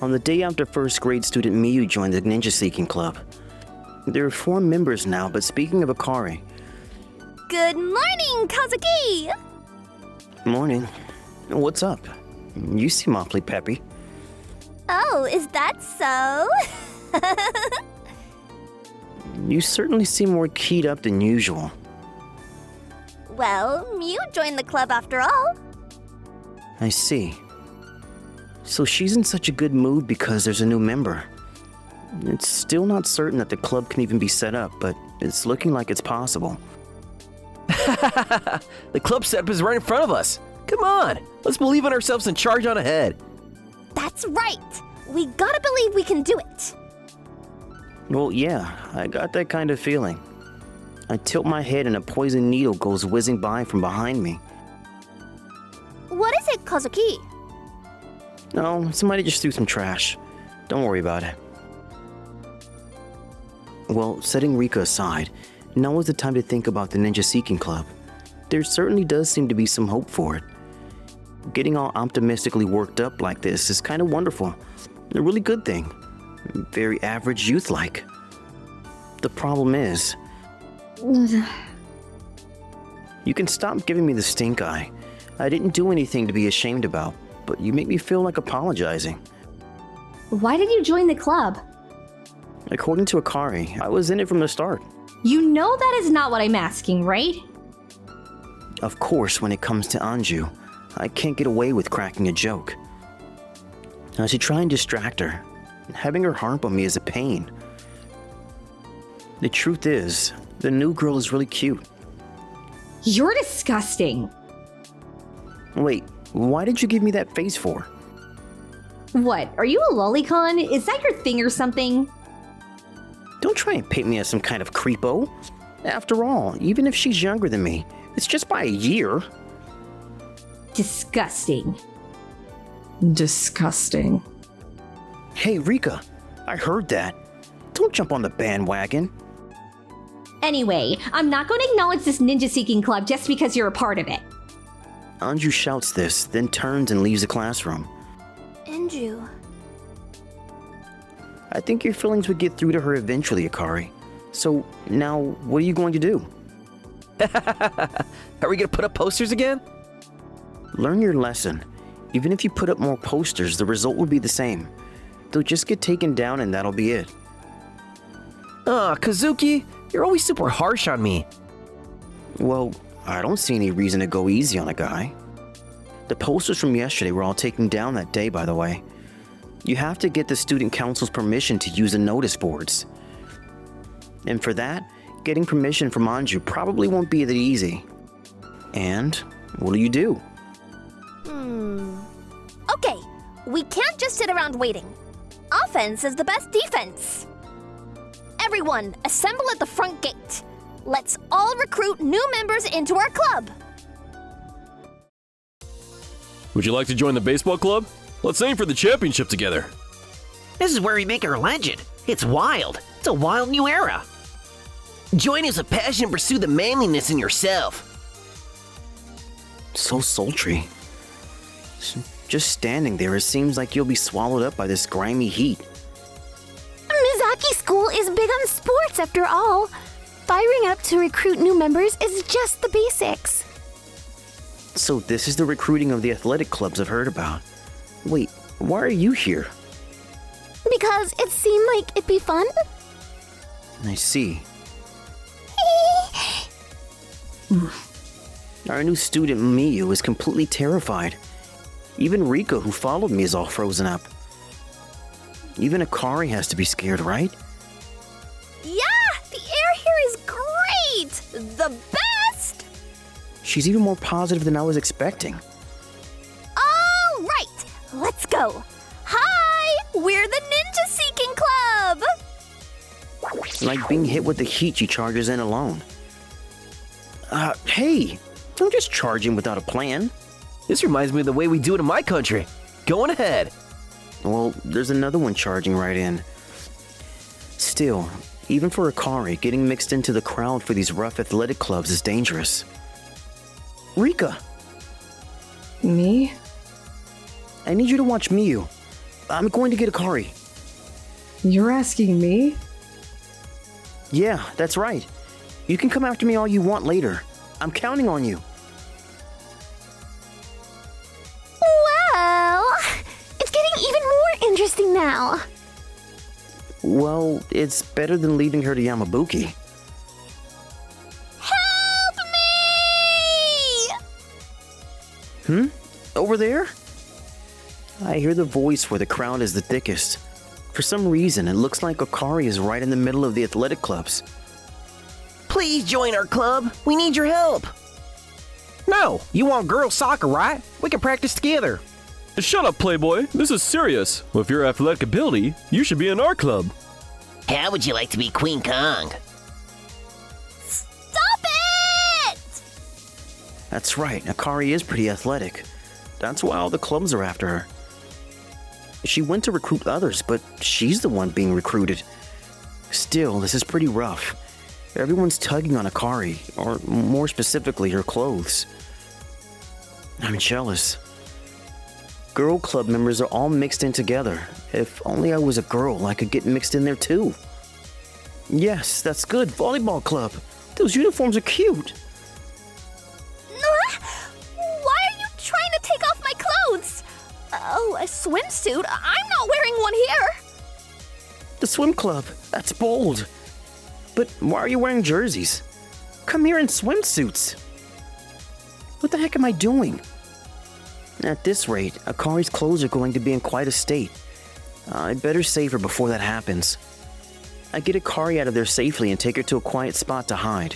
On the day after first grade student Miyu joined the Ninja Seeking Club. There are 4 members now, but speaking of Akari... Good morning, Kazuki! Morning. What's up? You seem awfully peppy. Oh, is that so? You certainly seem more keyed up than usual. Well, Miyu joined the club after all. I see. So she's in such a good mood because there's a new member. It's still not certain that the club can even be set up, but it's looking like it's possible. The club setup is right in front of us. Come on, let's believe in ourselves and charge on ahead. That's right! We gotta believe we can do it! Well, yeah, I got that kind of feeling. I tilt my head and a poison needle goes whizzing by from behind me. What is it, Kazuki? No, somebody just threw some trash. Don't worry about it. Well, setting Rika aside, now is the time to think about the Ninja Seeking Club. There certainly does seem to be some hope for it. Getting all optimistically worked up like this is kind of wonderful. A really good thing. Very average youth-like. The problem is... You can stop giving me the stink eye. I didn't do anything to be ashamed about, but you make me feel like apologizing. Why did you join the club? According to Akari, I was in it from the start. You know that is not what I'm asking, right? Of course, when it comes to Anju, I can't get away with cracking a joke. I should try and distract her. Having her harp on me is a pain. The truth is, the new girl is really cute. You're disgusting. Wait, why did you give me that face for? What, are you a lolicon? Is that your thing or something? Don't try and paint me as some kind of creepo. After all, even if she's younger than me, it's just by a year. Disgusting. Disgusting. Hey, Rika, I heard that. Don't jump on the bandwagon. Anyway, I'm not going to acknowledge this Ninja Seeking Club just because you're a part of it. Anju shouts this, then turns and leaves the classroom. Anju... I think your feelings would get through to her eventually, Akari. So, now, what are you going to do? Are we gonna put up posters again? Learn your lesson. Even if you put up more posters, the result will be the same. They'll just get taken down and that'll be it. Aw, Kazuki, you're always super harsh on me. Well, I don't see any reason to go easy on a guy. The posters from yesterday were all taken down that day, by the way. You have to get the student council's permission to use the notice boards. And for that, getting permission from Anju probably won't be that easy. And what do you do? Okay, we can't just sit around waiting. Offense is the best defense. Everyone, assemble at the front gate. Let's all recruit new members into our club. Would you like to join the baseball club? Let's aim for the championship together. This is where we make our legend. It's wild. It's a wild new era. Join us with passion and pursue the manliness in yourself. So sultry. Just standing there, it seems like you'll be swallowed up by this grimy heat. Mizaki School is big on sports after all. Firing up to recruit new members is just the basics. So this is the recruiting of the athletic clubs I've heard about. Wait, why are you here? Because it seemed like it'd be fun. I see. Our new student Miyu is completely terrified. Even Rika, who followed me, is all frozen up. Even Akari has to be scared, right? Yeah, the air here is great! The best! She's even more positive than I was expecting. All right, let's go. Hi, we're the Ninja Seeking Club! Like being hit with the heat she charges in alone. Hey, don't just charge in without a plan. This reminds me of the way we do it in my country. Go on ahead. Well, there's another one charging right in. Still, even for Akari, getting mixed into the crowd for these rough athletic clubs is dangerous. Rika, Me? I need you to watch Miyu. I'm going to get Akari. You're asking me? Yeah, that's right. You can come after me all you want later. I'm counting on you. Well, it's getting even more interesting now. Well, it's better than leaving her to Yamabuki. Help me! Over there? I hear the voice where the crowd is the thickest. For some reason, it looks like Akari is right in the middle of the athletic clubs. Please join our club. We need your help. No, you want girls soccer, right? We can practice together. Shut up, Playboy. This is serious. With your athletic ability, you should be in our club. How would you like to be Queen Kong? Stop it! That's right, Akari is pretty athletic. That's why all the clubs are after her. She went to recruit others, but she's the one being recruited. Still, this is pretty rough. Everyone's tugging on Akari, or more specifically, her clothes. I'm jealous. Girl club members are all mixed in together. If only I was a girl, I could get mixed in there too. Yes, that's good. Volleyball club. Those uniforms are cute. Why are you trying to take off my clothes? Oh, a swimsuit? I'm not wearing one here. The swim club. That's bold. But why are you wearing jerseys? Come here in swimsuits. What the heck am I doing? At this rate, Akari's clothes are going to be in quite a state. I better save her before that happens. I get Akari out of there safely and take her to a quiet spot to hide.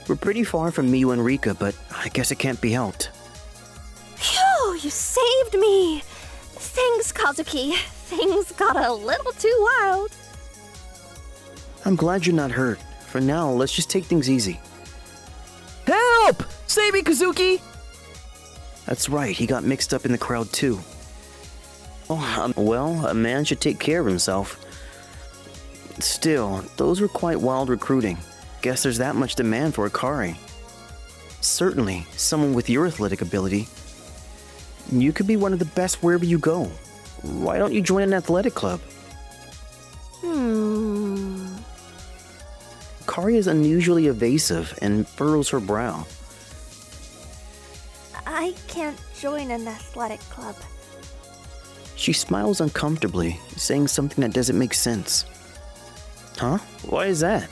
We're pretty far from Miyu and Rika, but I guess it can't be helped. Phew, you saved me. Thanks, Kazuki. Things got a little too wild. I'm glad you're not hurt. For now, let's just take things easy. Help! Save me, Kazuki! That's right, he got mixed up in the crowd too. Oh, well, a man should take care of himself. Still, those were quite wild recruiting. Guess there's that much demand for Akari. Certainly, someone with your athletic ability. You could be one of the best wherever you go. Why don't you join an athletic club? Akari is unusually evasive and furrows her brow. I can't join an athletic club. She smiles uncomfortably, saying something that doesn't make sense. Huh? Why is that?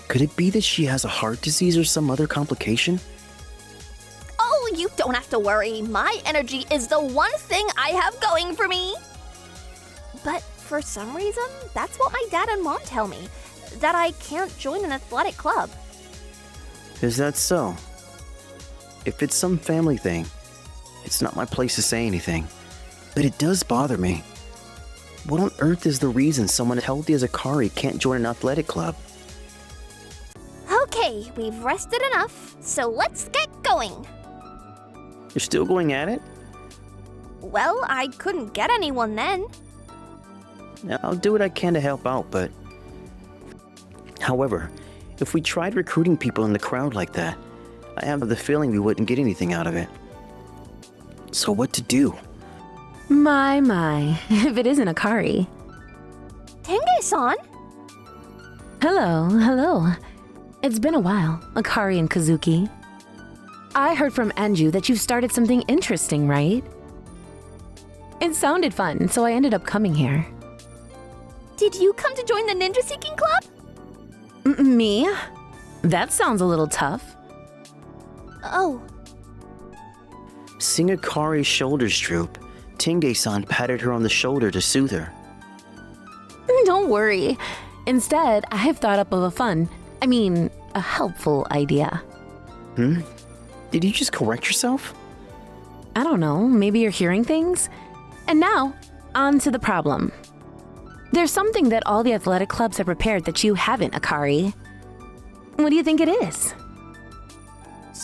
Could it be that she has a heart disease or some other complication? Oh, you don't have to worry. My energy is the one thing I have going for me. But for some reason, that's what my dad and mom tell me, that I can't join an athletic club. Is that so? If it's some family thing, it's not my place to say anything. But it does bother me. What on earth is the reason someone healthy as Akari can't join an athletic club? Okay, we've rested enough, so let's get going. You're still going at it? Well, I couldn't get anyone then. I'll do what I can to help out, but... However, if we tried recruiting people in the crowd like that, I have the feeling we wouldn't get anything out of it. So what to do? My, if it isn't Akari. Tengge-san? Hello. It's been a while, Akari and Kazuki. I heard from Anju that you've started something interesting, right? It sounded fun, so I ended up coming here. Did you come to join the Ninja Seeking Club? Me? That sounds a little tough. Oh, Seeing Akari's shoulders droop, Tengge-san patted her on the shoulder to soothe her. Don't worry. Instead, I have thought up of a helpful idea. Did you just correct yourself? I don't know, maybe you're hearing things? And now, on to the problem. There's something that all the athletic clubs have prepared that you haven't, Akari. What do you think it is?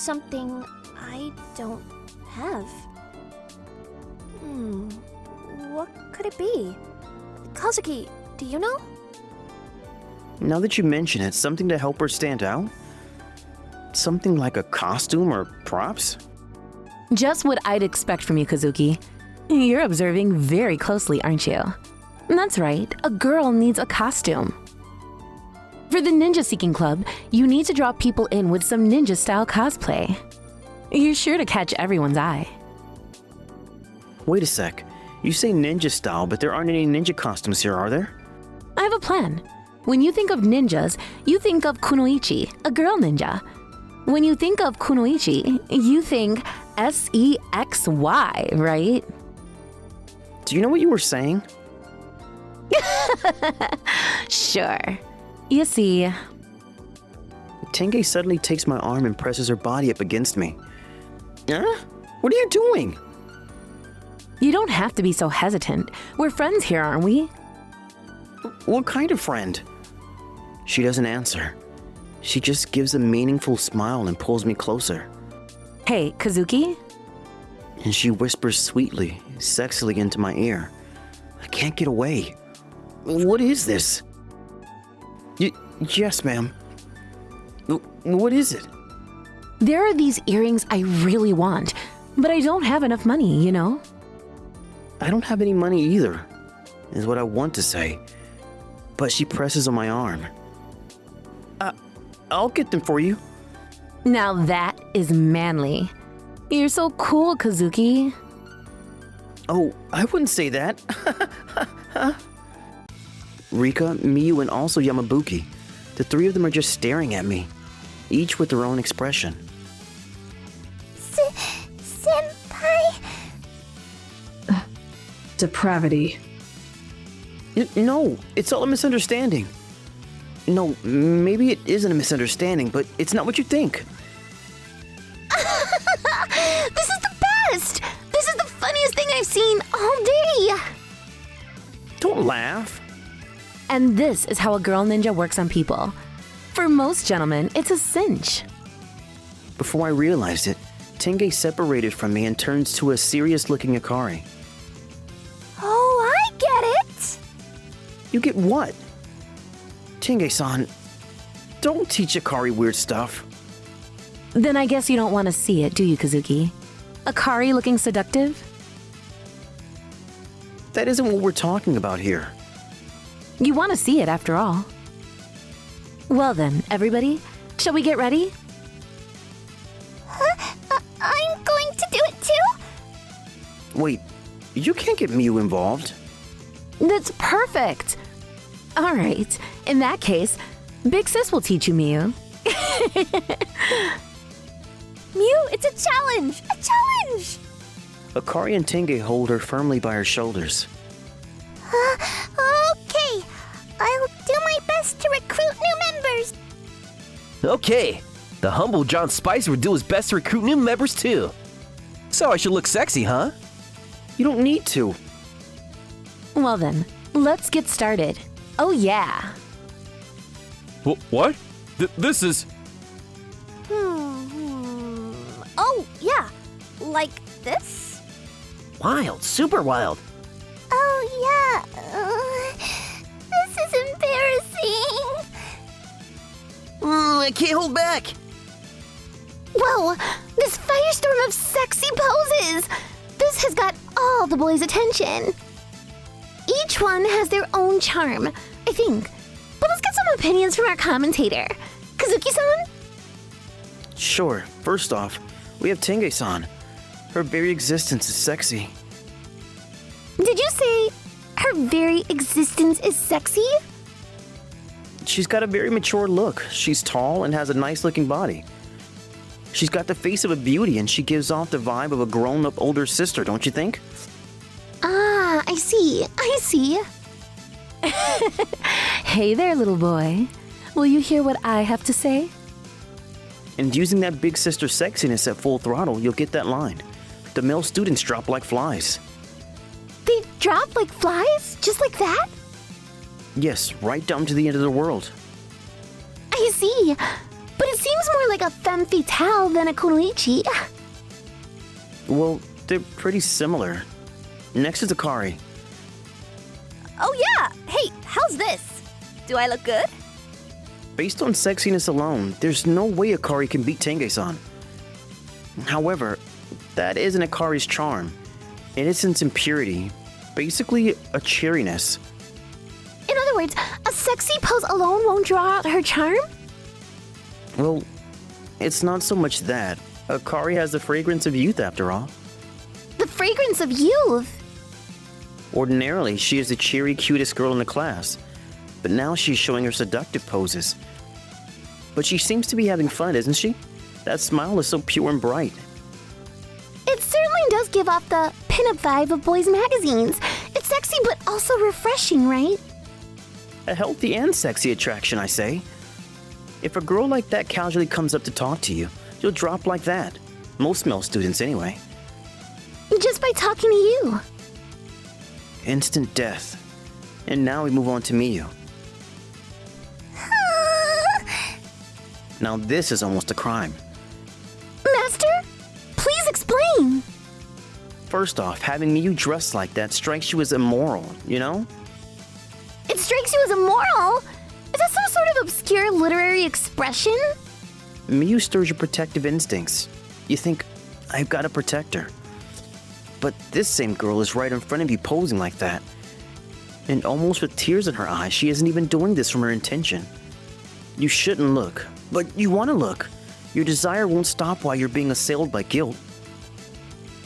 something I don't have. What could it be? Kazuki, do you know? Now that you mention it, something to help her stand out? Something like a costume or props? Just what I'd expect from you, Kazuki. You're observing very closely, aren't you? That's right, a girl needs a costume. For the Ninja Seeking Club, you need to draw people in with some ninja-style cosplay. You're sure to catch everyone's eye. Wait a sec. You say ninja style, but there aren't any ninja costumes here, are there? I have a plan. When you think of ninjas, you think of kunoichi, a girl ninja. When you think of kunoichi, you think SEXY, right? Do you know what you were saying? Sure. You see, Tengge suddenly takes my arm and presses her body up against me. Huh? What are you doing? you don't have to be so hesitant. We're friends here, aren't we? What kind of friend? She doesn't answer. She just gives a meaningful smile and pulls me closer. Hey, Kazuki? And she whispers sweetly, sexily into my ear. I can't get away. What is this? Yes, ma'am. What is it? There are these earrings I really want, but I don't have enough money, you know? I don't have any money either, is what I want to say. But she presses on my arm. I'll get them for you. Now that is manly. You're so cool, Kazuki. Oh, I wouldn't say that. Rika, Miyu, and also Yamabuki. The three of them are just staring at me, each with their own expression. Senpai? Depravity. No, it's all a misunderstanding. No, maybe it isn't a misunderstanding, but it's not what you think. This is the best! This is the funniest thing I've seen all day! Don't laugh. And this is how a girl ninja works on people. For most gentlemen, it's a cinch. Before I realized it, Tengge separated from me and turns to a serious-looking Akari. Oh, I get it! You get what? Tenge-san, don't teach Akari weird stuff. Then I guess you don't want to see it, do you, Kazuki? Akari looking seductive? That isn't what we're talking about here. You want to see it after all. Well then, everybody, shall we get ready? I'm going to do it too? Wait, you can't get Miyu involved. That's perfect! Alright, in that case, Big Sis will teach you, Miyu. Mew, it's a challenge! A challenge! Akari and Tenge hold her firmly by her shoulders. Okay. I'll do my best to recruit new members. Okay, the humble John Spicer would do his best to recruit new members too. So I should look sexy, huh? You don't need to. Well then, let's get started. Oh yeah. What? This is... Oh, yeah. Like this? Wild, super wild. Oh, yeah. This is embarrassing. I can't hold back. Whoa, this firestorm of sexy poses. This has got all the boys' attention. Each one has their own charm, I think. But let's get some opinions from our commentator. Kazuki-san? Sure, first off, we have Tenge-san. Her very existence is sexy. Did you say her very existence is sexy? She's got a very mature look. She's tall and has a nice-looking body. She's got the face of a beauty and she gives off the vibe of a grown-up older sister, don't you think? Ah, I see. I see. Hey there, little boy. Will you hear what I have to say? And using that big sister sexiness at full throttle, you'll get that line. The male students drop like flies. They drop like flies? Just like that? Yes, right down to the end of the world. I see. But it seems more like a femme fatale than a kunoichi. Well, they're pretty similar. Next is Akari. Oh yeah! Hey, how's this? Do I look good? Based on sexiness alone, there's no way Akari can beat Tenge-san. However, that isn't Akari's charm. Innocence and purity. Basically, a cheeriness. In other words, a sexy pose alone won't draw out her charm? Well, it's not so much that. Akari has the fragrance of youth, after all. The fragrance of youth. Ordinarily, she is the cheery, cutest girl in the class. But now she's showing her seductive poses. But she seems to be having fun, isn't she? That smile is so pure and bright. It certainly does give off the pinup vibe of boys' magazines. It's sexy but also refreshing, right? A healthy and sexy attraction, I say. If a girl like that casually comes up to talk to you, you'll drop like that. Most male students, anyway. Just by talking to you. Instant death. And now we move on to Miyu. Now this is almost a crime. Master? Please explain. First off, having Miyu dressed like that strikes you as immoral, you know? It strikes you as immoral? Is that some sort of obscure literary expression? Miyu stirs your protective instincts. You think, I've got to protect her. But this same girl is right in front of you posing like that. And almost with tears in her eyes, she isn't even doing this from her intention. You shouldn't look, but you want to look. Your desire won't stop while you're being assailed by guilt.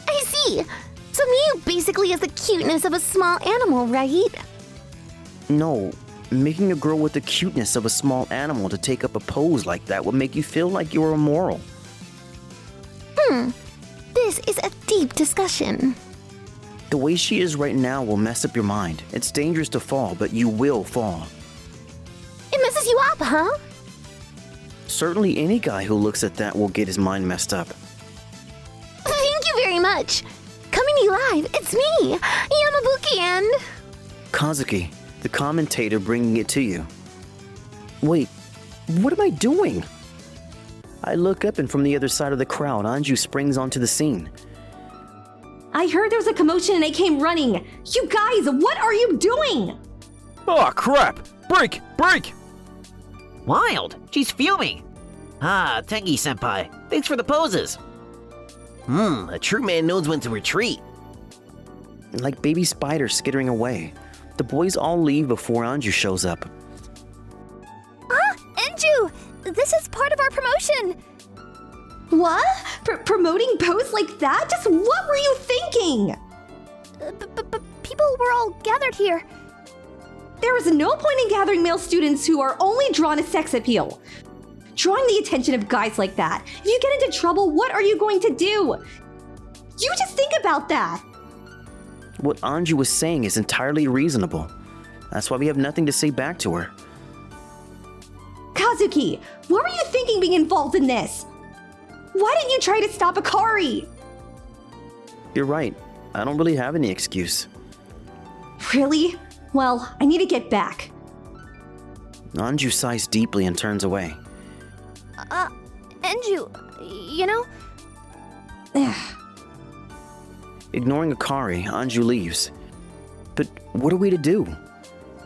I see. So Miyu basically has the cuteness of a small animal, right? No, making a girl with the cuteness of a small animal to take up a pose like that would make you feel like you're immoral. This is a deep discussion. The way she is right now will mess up your mind. It's dangerous to fall, but you will fall. It messes you up, huh? Certainly any guy who looks at that will get his mind messed up. Thank you very much. Coming to you live, it's me, Yamabuki, and... Kazuki, the commentator bringing it to you. Wait, what am I doing? I look up and from the other side of the crowd, Anju springs onto the scene. I heard there was a commotion and I came running. You guys, what are you doing? Aw, crap! Break! Break! Wild! She's fuming! Ah, Tengge-senpai, thanks for the poses! A true man knows when to retreat. Like baby spiders skittering away. The boys all leave before Anju shows up. Anju! This is part of our promotion! What? Promoting posts like that? Just what were you thinking? People were all gathered here. There is no point in gathering male students who are only drawn to sex appeal. Drawing the attention of guys like that. If you get into trouble, what are you going to do? You just think about that. What Anju was saying is entirely reasonable. That's why we have nothing to say back to her. Kazuki, what were you thinking being involved in this? Why didn't you try to stop Akari? You're right. I don't really have any excuse. Really? Well, I need to get back. Anju sighs deeply and turns away. Anju, you know? Ignoring Akari, Anju leaves. But what are we to do?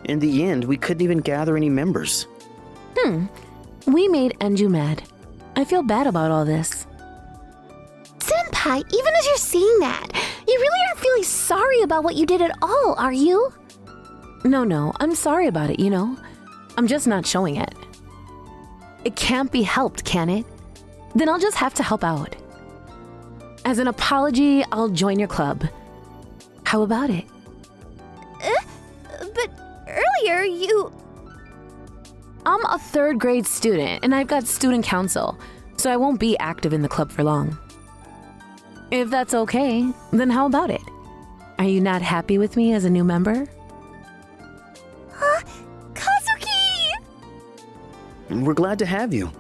In the end, we couldn't even gather any members. We made Anju mad. I feel bad about all this. Senpai, even as you're saying that, you really aren't feeling sorry about what you did at all, are you? No, I'm sorry about it, you know? I'm just not showing it. It can't be helped, can it? Then I'll just have to help out. As an apology, I'll join your club. How about it? But earlier you... I'm a third grade student and I've got student council, so I won't be active in the club for long. If that's okay, then how about it? Are you not happy with me as a new member? Kazuki! We're glad to have you.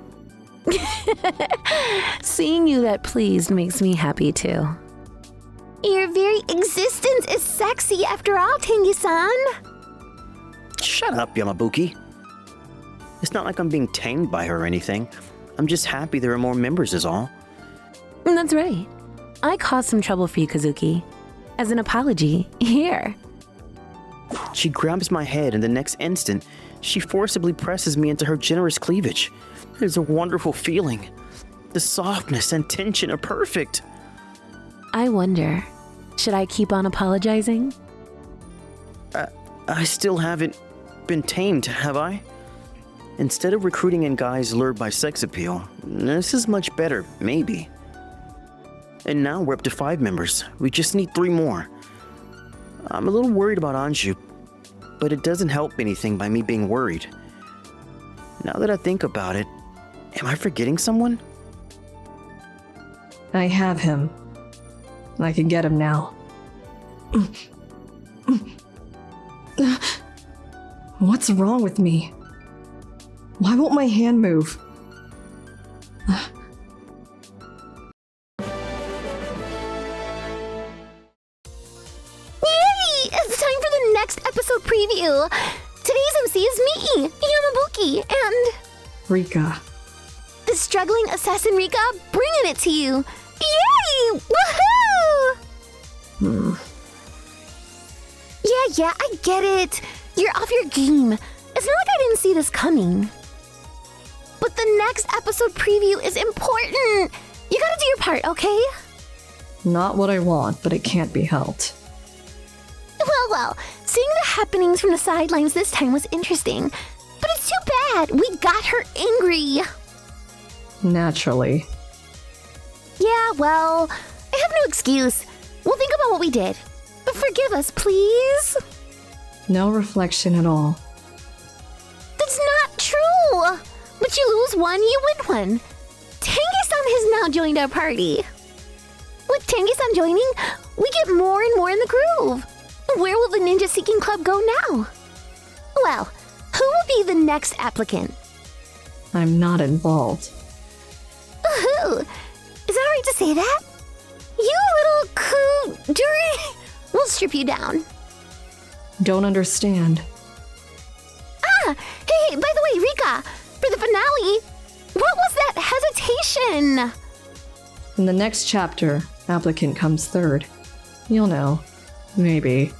Seeing you that pleased makes me happy too. Your very existence is sexy after all, Tengge-san. Shut up, Yamabuki. It's not like I'm being tamed by her or anything. I'm just happy there are more members is all. That's right. I caused some trouble for you, Kazuki. As an apology, here. She grabs my head and the next instant, she forcibly presses me into her generous cleavage. It's a wonderful feeling. The softness and tension are perfect. I wonder, Should I keep on apologizing? I still haven't been tamed, have I? Instead of recruiting in guys lured by sex appeal, this is much better, maybe. And now we're up to 5 members. We just need 3 more. I'm a little worried about Anju, but it doesn't help anything by me being worried. Now that I think about it, am I forgetting someone? I have him. I can get him now. What's wrong with me? Why won't my hand move? Yay! It's time for the next episode preview. Today's MC is me, Yamabuki, and Rika. the struggling assassin Rika, bringing it to you. Yay! Woohoo! Yeah, I get it. You're off your game. It's not like I didn't see this coming. But the next episode preview is important. You gotta do your part, okay? Not what I want, but it can't be helped. Well, seeing the happenings from the sidelines this time was interesting. But it's too bad. We got her angry. Naturally. Yeah, well, I have no excuse. We'll think about what we did. But forgive us, please. No reflection at all. That's not true. But you lose one, you win one. Tengge-san has now joined our party. With Tengge-san joining, we get more and more in the groove. Where will the Ninja Seeking Club go now? Well, who will be the next applicant? I'm not involved. Ooh, is that right to say that? You little jury. We'll strip you down. Don't understand. Hey, by the way, Rika, for the finale, what was that hesitation? In the next chapter, applicant comes third. You'll know. Maybe.